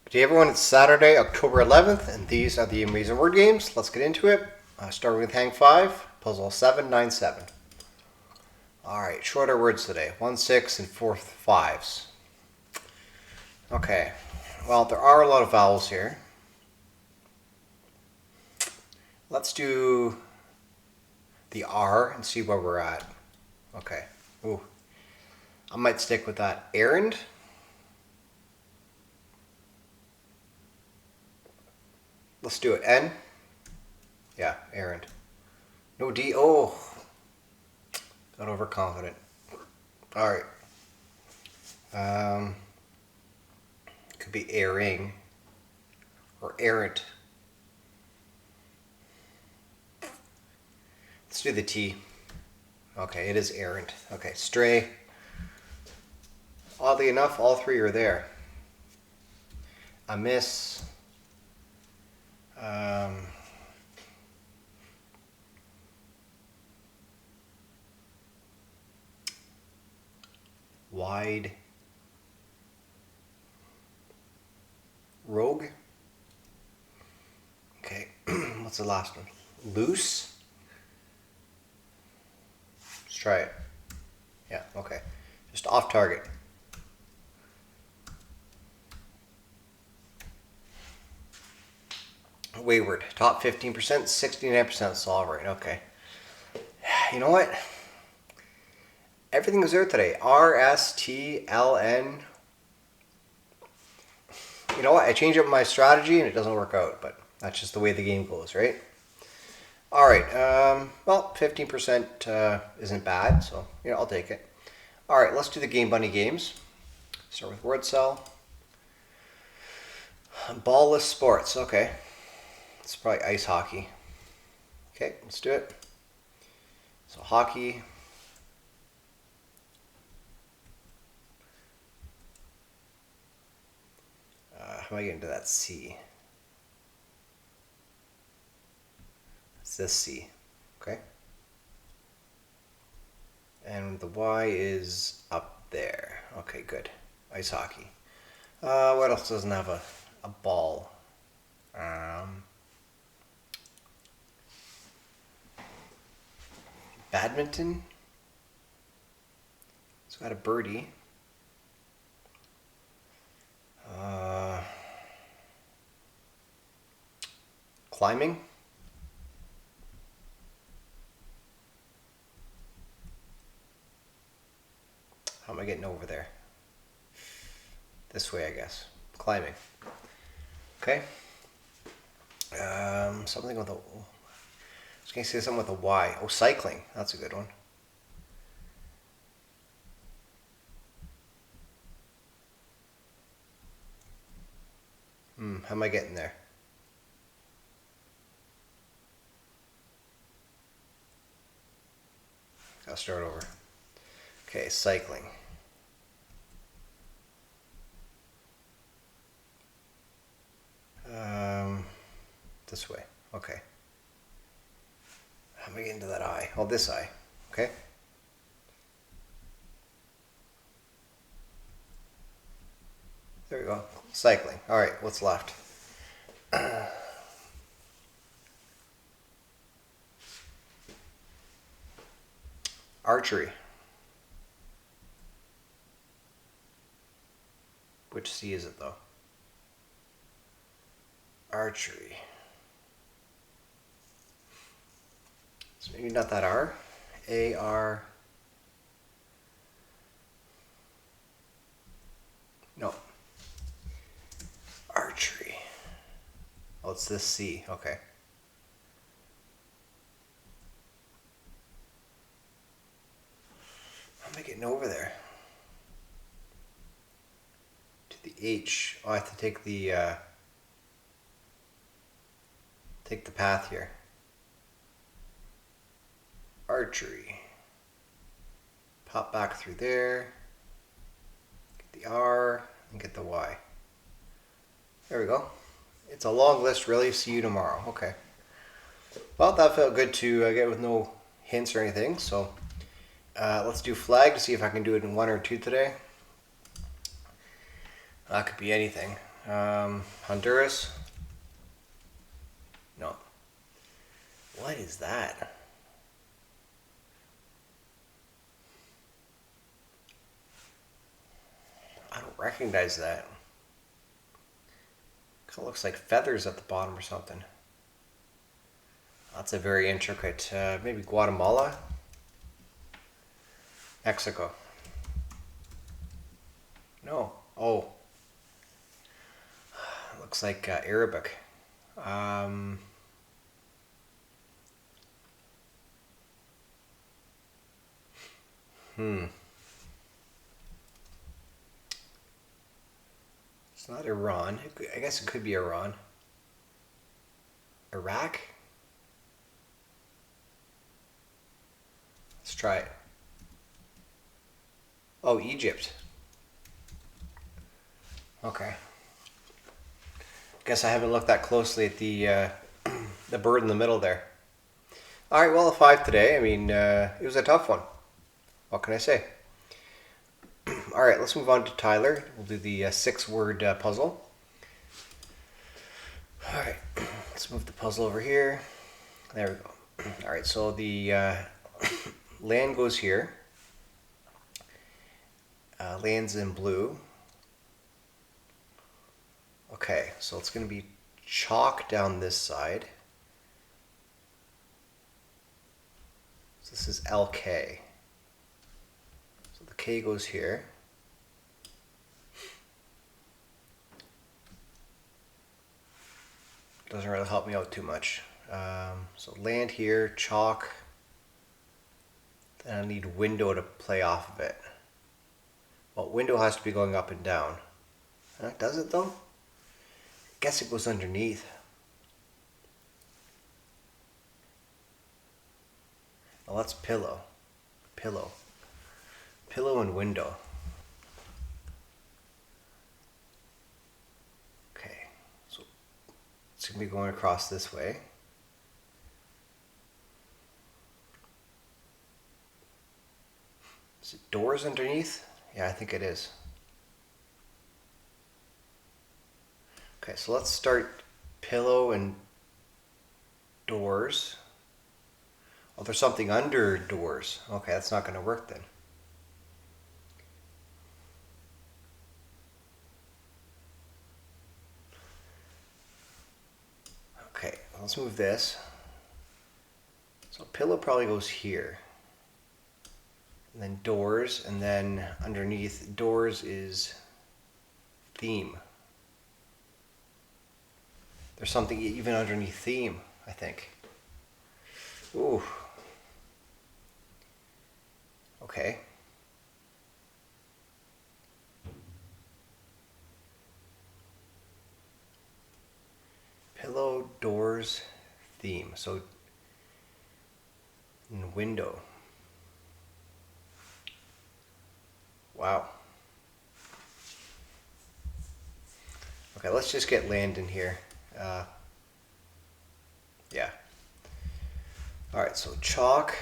Hey everyone, it's Saturday, October 11th, and these are the amazing word games. Let's get into it. Starting with Hang 5, Puzzle 797. Alright, shorter words today. 1, 6, and 4 5s. Okay, well, there are a lot of vowels here. Let's do the R and see where we're at. Okay, ooh. I might stick with that. Errand. Let's do it. N. Yeah, errand. No D. Oh, got overconfident. All right. Could be airing or errant. Let's do the T. Okay, it is errant. Okay, stray. Oddly enough, all three are there. Amiss. Wide. Rogue. Okay, what's the last one? Loose. Let's try it. Yeah, okay. Just off target. Wayward. Top 15%, 69% sovereign. Okay. You know what? Everything was there today. R, S, T, L, N. You know what? I changed up my strategy and it doesn't work out, but that's just the way the game goes, right? All right. Well, 15% isn't bad, so I'll take it. All right, let's do the Game Bunny games. Start with word cell. Ballless sports. Okay. It's probably ice hockey. Okay, let's do it. So hockey. How am I getting to that C? It's this C. Okay. And the Y is up there. Okay, good. Ice hockey. What else doesn't have a ball? Badminton. It's got a birdie. Climbing. How am I getting over there? This way, I guess. Climbing. Okay. Something with a... I was going to say something with a Y. Oh, cycling. That's a good one. How am I getting there? I'll start over. Okay, cycling. This way. Okay. How am I getting to that eye? Oh, this eye. Okay. There we go. Cycling. All right, what's left? Archery. Which C is it, though? Archery. So maybe not that R. A-R. No. Archery. Oh, it's this C. Okay. How am I getting over there? To the H. Oh, I have to take the path here. Archery. Pop back through there. Get the R and get the Y. There we go. It's a long list, really. See you tomorrow. Okay. Well, that felt good to get with no hints or anything. So let's do flag to see if I can do it in 1 or 2 today. That could be anything. Honduras? No. What is that? I don't recognize that. Kind of looks like feathers at the bottom or something. That's a very intricate, maybe Guatemala? Mexico. No. Oh. Looks like Arabic. It's not Iran. I guess it could be Iran. Iraq? Let's try it. Oh, Egypt. Okay. Guess I haven't looked that closely at the the bird in the middle there. All right, well, a 5 today. I mean, it was a tough one. What can I say? All right, let's move on to Tyler. We'll do the 6-word puzzle. All right, let's move the puzzle over here. There we go. All right, so the land goes here. Land's in blue. Okay, so it's going to be chalk down this side. So this is LK. So the K goes here. Doesn't really help me out too much. So land here, chalk. Then I need window to play off of it. Well, window has to be going up and down. Does it though? Guess it goes underneath. Well, that's pillow. Pillow. Pillow and window. Okay, so it's going to be going across this way. Is it doors underneath? Yeah, I think it is. Okay, so let's start pillow and doors. Oh, there's something under doors. Okay, that's not going to work then. Okay, let's move this. So pillow probably goes here. And then doors, and then underneath doors is theme. There's something even underneath theme, I think. Ooh. Okay. Pillow, doors, theme. So, window. Wow. Okay, let's just get land in here. Yeah. All right, so chalk,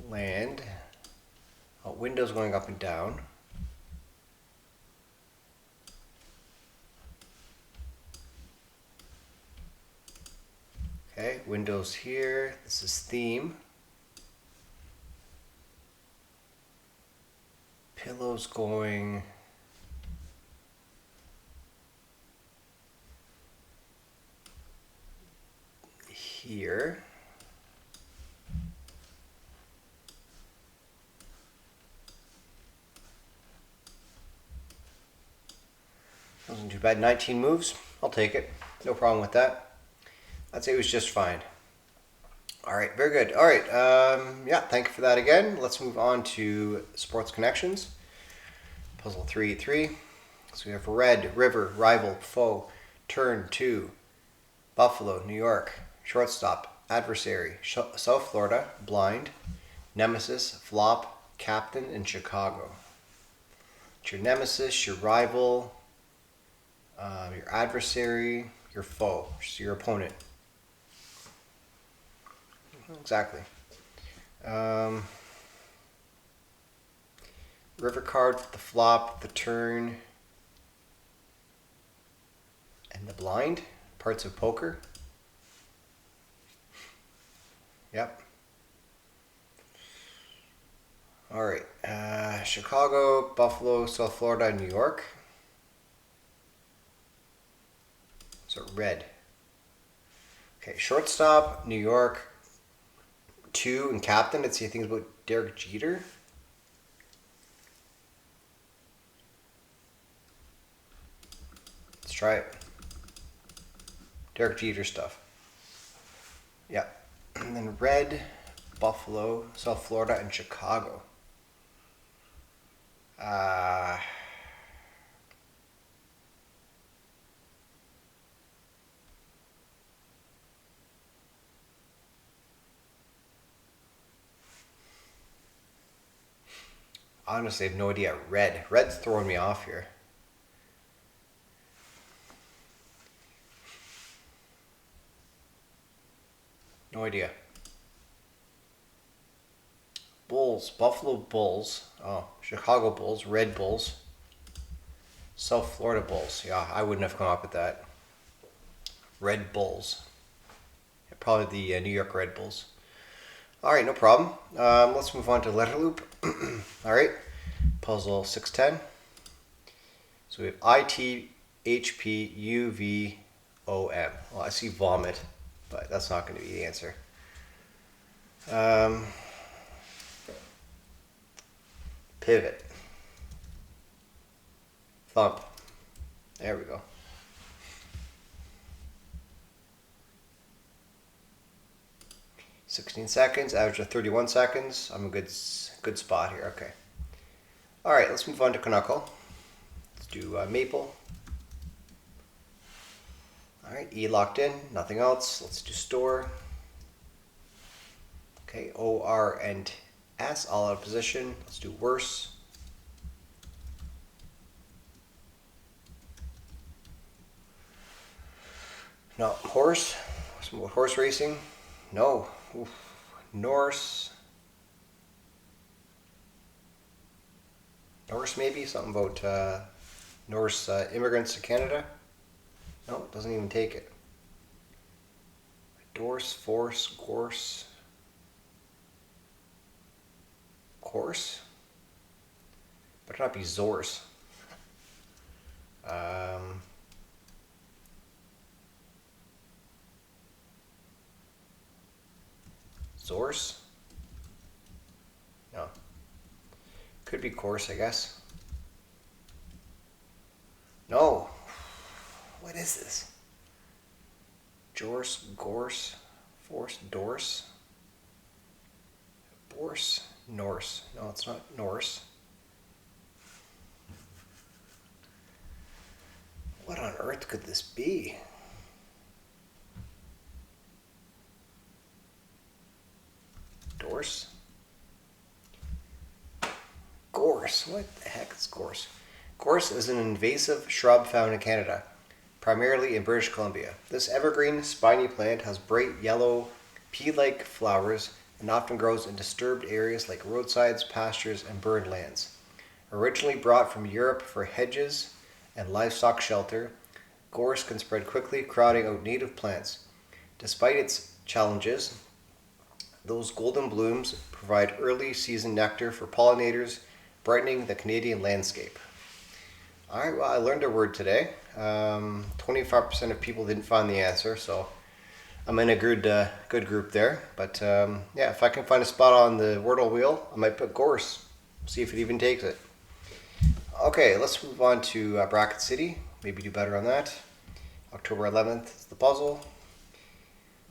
land, windows going up and down. Okay, windows here. This is theme. Pillows going here. Wasn't too bad. 19 moves. I'll take it. No problem with that. I'd say it was just fine. All right, very good. All right, yeah, thank you for that again. Let's move on to sports connections. Puzzle 3-3. So we have red, river, rival, foe, turn, 2, Buffalo, New York, shortstop, adversary, South Florida, blind, nemesis, flop, captain, and Chicago. It's your nemesis, your rival, your adversary, your foe, so your opponent. Exactly. river card, the flop, the turn, and the blind. Parts of poker. Yep. All right. Chicago, Buffalo, South Florida, New York. So red. Okay, shortstop, New York. 2 and captain. Let's see things about Derek Jeter. Let's try it. Derek Jeter stuff. Yep. And then red, Buffalo, South Florida, and Chicago. Honestly, I have no idea. Red. Red's throwing me off here. No idea. Bulls. Buffalo Bulls. Oh, Chicago Bulls. Red Bulls. South Florida Bulls. Yeah, I wouldn't have come up with that. Red Bulls. Probably the New York Red Bulls. All right, no problem. Let's move on to letter loop. All right, puzzle 610. So we have I, T, H, P, U, V, O, M. Well, I see vomit, but that's not going to be the answer. Pivot. Thump. There we go. "16 seconds, average of 31 seconds. I'm a good spot here. Okay. All right, let's move on to Canuckle. Let's do maple. All right, E locked in, nothing else. Let's do store. Okay, O, R, and S all out of position. Let's do worse. No, horse. Some more horse racing. No. Oof. Norse. Norse maybe? Something about Norse immigrants to Canada? No, doesn't even take it. Dorse, force, gorse. Course? Better not be Zorse. Zorse? No. Could be course, I guess. No. What is this? Jorse, gorse, force, dorse. Borse, Norse. No, it's not Norse. What on earth could this be? Dorse? Gorse. What the heck is gorse? Gorse is an invasive shrub found in Canada, primarily in British Columbia. This evergreen, spiny plant has bright yellow, pea-like flowers and often grows in disturbed areas like roadsides, pastures, and burned lands. Originally brought from Europe for hedges and livestock shelter, gorse can spread quickly, crowding out native plants. Despite its challenges, those golden blooms provide early season nectar for pollinators, brightening the Canadian landscape. All right, well, I learned a word today. 25% of people didn't find the answer, so I'm in a good group there. But yeah, if I can find a spot on the Wordle wheel, I might put gorse. See if it even takes it. Okay, let's move on to Bracket City. Maybe do better on that. October 11th is the puzzle.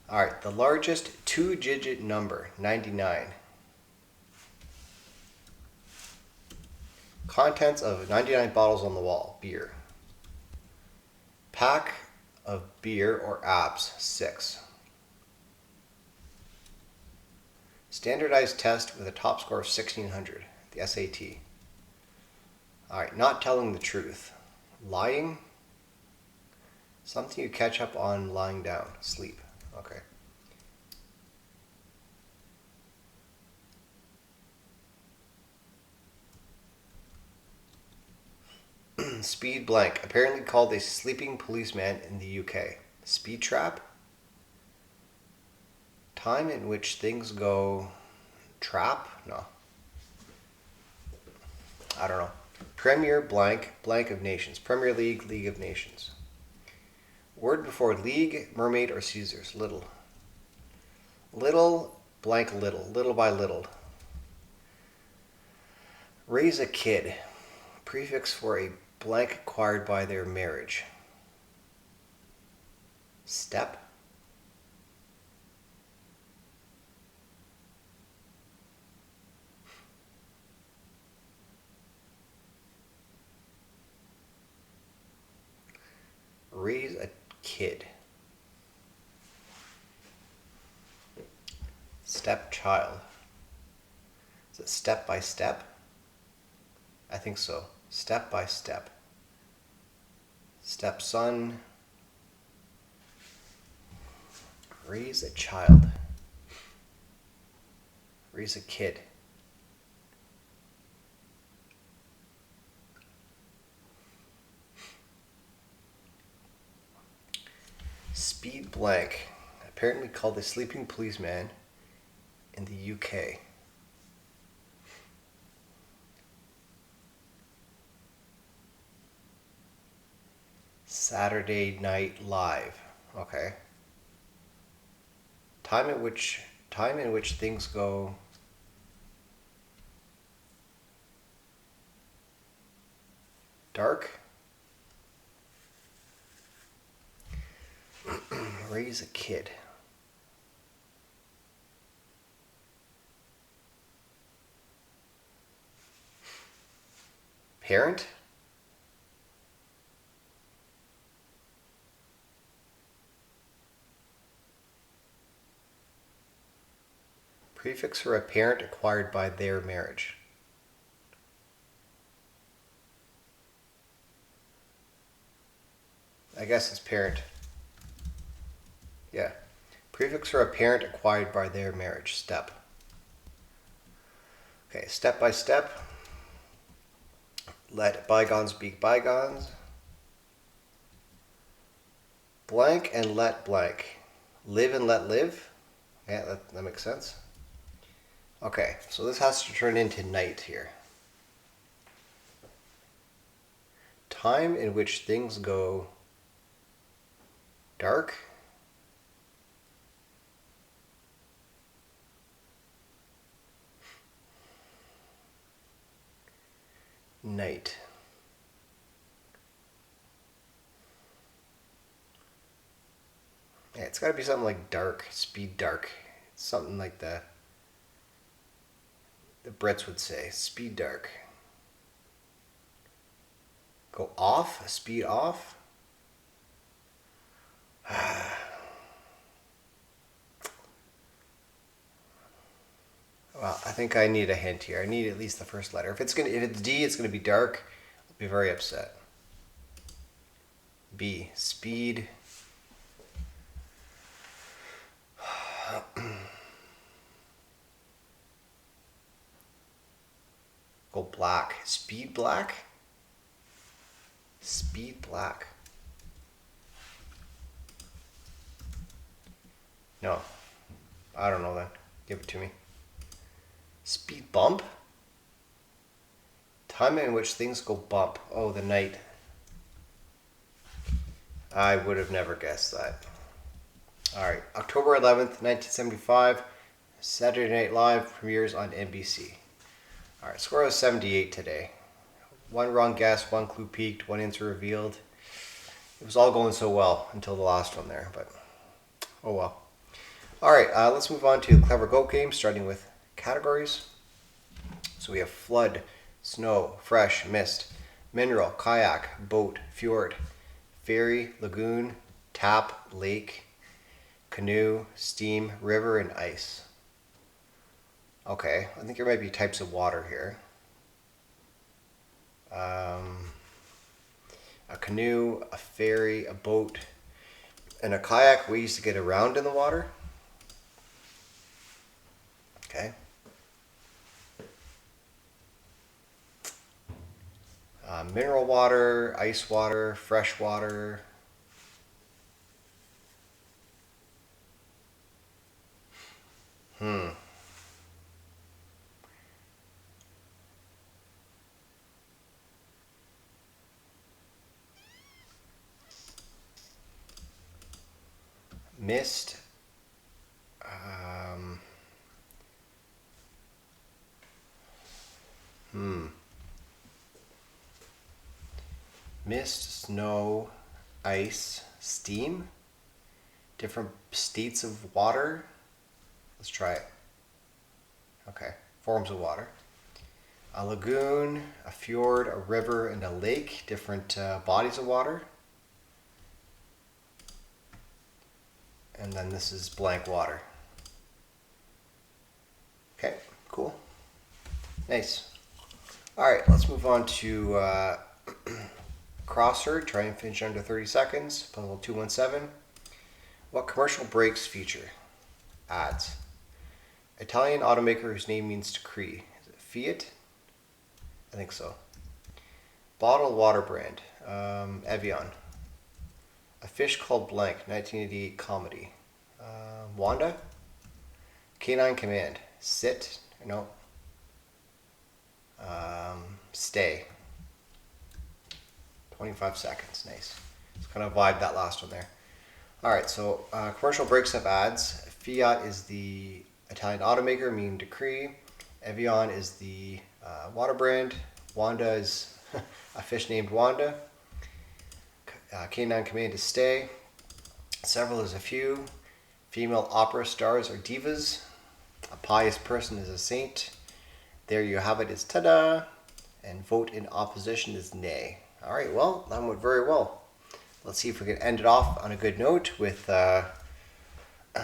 All right, the largest two-digit number, 99. Contents of 99 bottles on the wall, beer. Pack of beer or apps, 6. Standardized test with a top score of 1600, the SAT. All right, not telling the truth. Lying. Something you catch up on lying down, sleep. Okay. Speed blank. Apparently called a sleeping policeman in the UK. Speed trap. Time in which things go trap? No. I don't know. Premier blank, blank of nations. Premier League, League of Nations. Word before league, mermaid, or Caesars. Little. Little, blank little. Little by little. Raise a kid. Prefix for a blank acquired by their marriage. Step. Raise a kid. Stepchild. Is it step by step? I think so. Step by step. Stepson. Raise a child. Raise a kid. Speed blank. Apparently called the sleeping policeman in the UK. Saturday Night Live. Okay. Time in which things go dark. Raise a kid. Parent. Prefix for a parent acquired by their marriage. I guess it's parent. Yeah. Prefix for a parent acquired by their marriage. Step. Okay, step by step. Let bygones be bygones. Blank and let blank. Live and let live. Yeah, that makes sense. Okay, so this has to turn into night here. Time in which things go dark. Night. Yeah, it's got to be something like dark, speed dark. It's something like the Brits would say, speed dark. Go off, speed off. Well, I think I need a hint here. I need at least the first letter. If it's D, it's gonna be dark. I'll be very upset. B, speed. Go black. Speed black? Speed black. No. I don't know then. Give it to me. Speed bump? Time in which things go bump. Oh, the night. I would have never guessed that. Alright, October 11th, 1975. Saturday Night Live premieres on NBC. Alright, score was 78 today. One wrong guess, one clue peaked, one answer revealed. It was all going so well until the last one there, but oh well. Alright, let's move on to the Clever Goat game, starting with categories. So we have flood, snow, fresh, mist, mineral, kayak, boat, fjord, ferry, lagoon, tap, lake, canoe, steam, river, and ice. Okay, I think there might be types of water here. A canoe, a ferry, a boat, and a kayak we used to get around in the water. Okay. Mineral water, ice water, fresh water. Mist. Mist, snow, ice, steam. Different states of water. Let's try it. Okay, forms of water. A lagoon, a fjord, a river, and a lake. Different bodies of water. And then this is blank water. Okay, cool. Nice. All right, let's move on to CrossHerd. Try and finish under 30 seconds. Puzzle 217. What commercial breaks feature? Ads. Italian automaker whose name means decree. Is it Fiat? I think so. Bottled water brand. Evian. A Fish Called Blank. 1988 comedy. Wanda. Canine Command. Sit. No. Stay. 25 seconds. Nice. It's kind of vibe that last one there. All right, so commercial breaks have ads. Fiat is the Italian automaker, meaning decree. Evian is the water brand. Wanda is a fish named Wanda. Canine Command is stay. Several is a few. Female opera stars are divas. A pious person is a saint. There you have it is ta-da. And vote in opposition is nay. All right, well, that went very well. Let's see if we can end it off on a good note with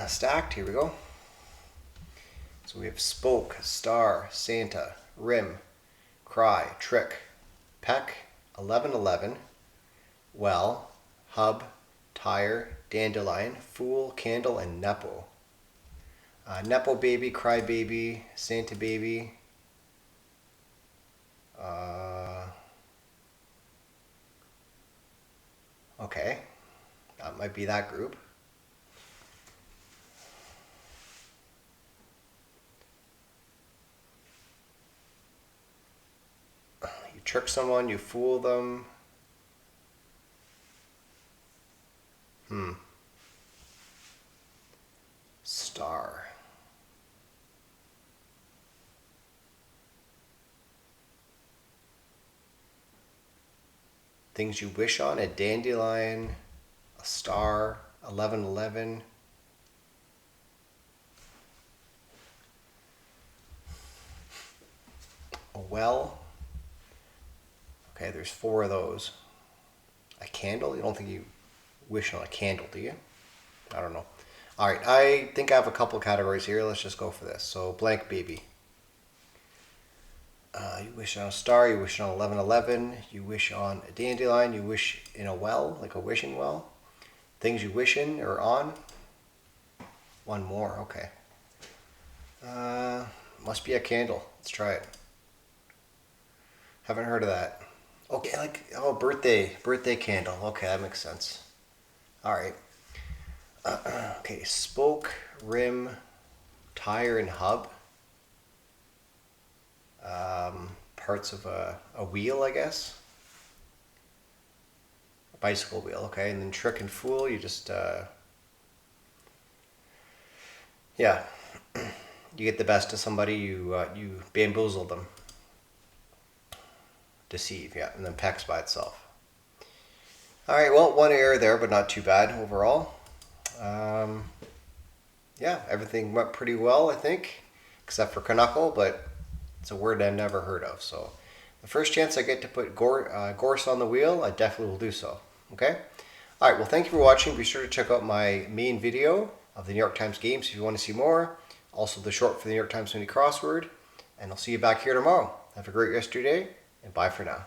stacked. Here we go. So we have spoke, star, Santa, rim, cry, trick, peck, 1111, well, hub, tire, dandelion, fool, candle, and nepo. Nepo baby, cry baby, Santa baby. Okay, that might be that group. You trick someone, you fool them. Star. Things you wish on, a dandelion, a star, 1111. A well. Okay, there's 4 of those. A candle? You don't think you wish on a candle, do you? I don't know. All right, I think I have a couple categories here. Let's just go for this. So blank baby. You wish on a star, you wish on 1111, you wish on a dandelion, you wish in a well, like a wishing well. Things you wish in or on. One more, okay. Must be a candle. Let's try it. Haven't heard of that. Okay, like, oh, birthday candle. Okay, that makes sense. All right. Okay, spoke, rim, tire, and hub. Parts of a wheel, I guess. A bicycle wheel, okay. And then trick and fool, you just, yeah. You get the best of somebody, you bamboozle them. Deceive, yeah. And then peck's by itself. All right, well, 1 error there, but not too bad overall. Yeah, everything went pretty well, I think, except for Canuckle, but it's a word I've never heard of. So the first chance I get to put gorse on the wheel, I definitely will do so. Okay? All right, well, thank you for watching. Be sure to check out my main video of the New York Times games if you want to see more. Also the short for the New York Times Mini Crossword. And I'll see you back here tomorrow. Have a great rest of your day, and bye for now.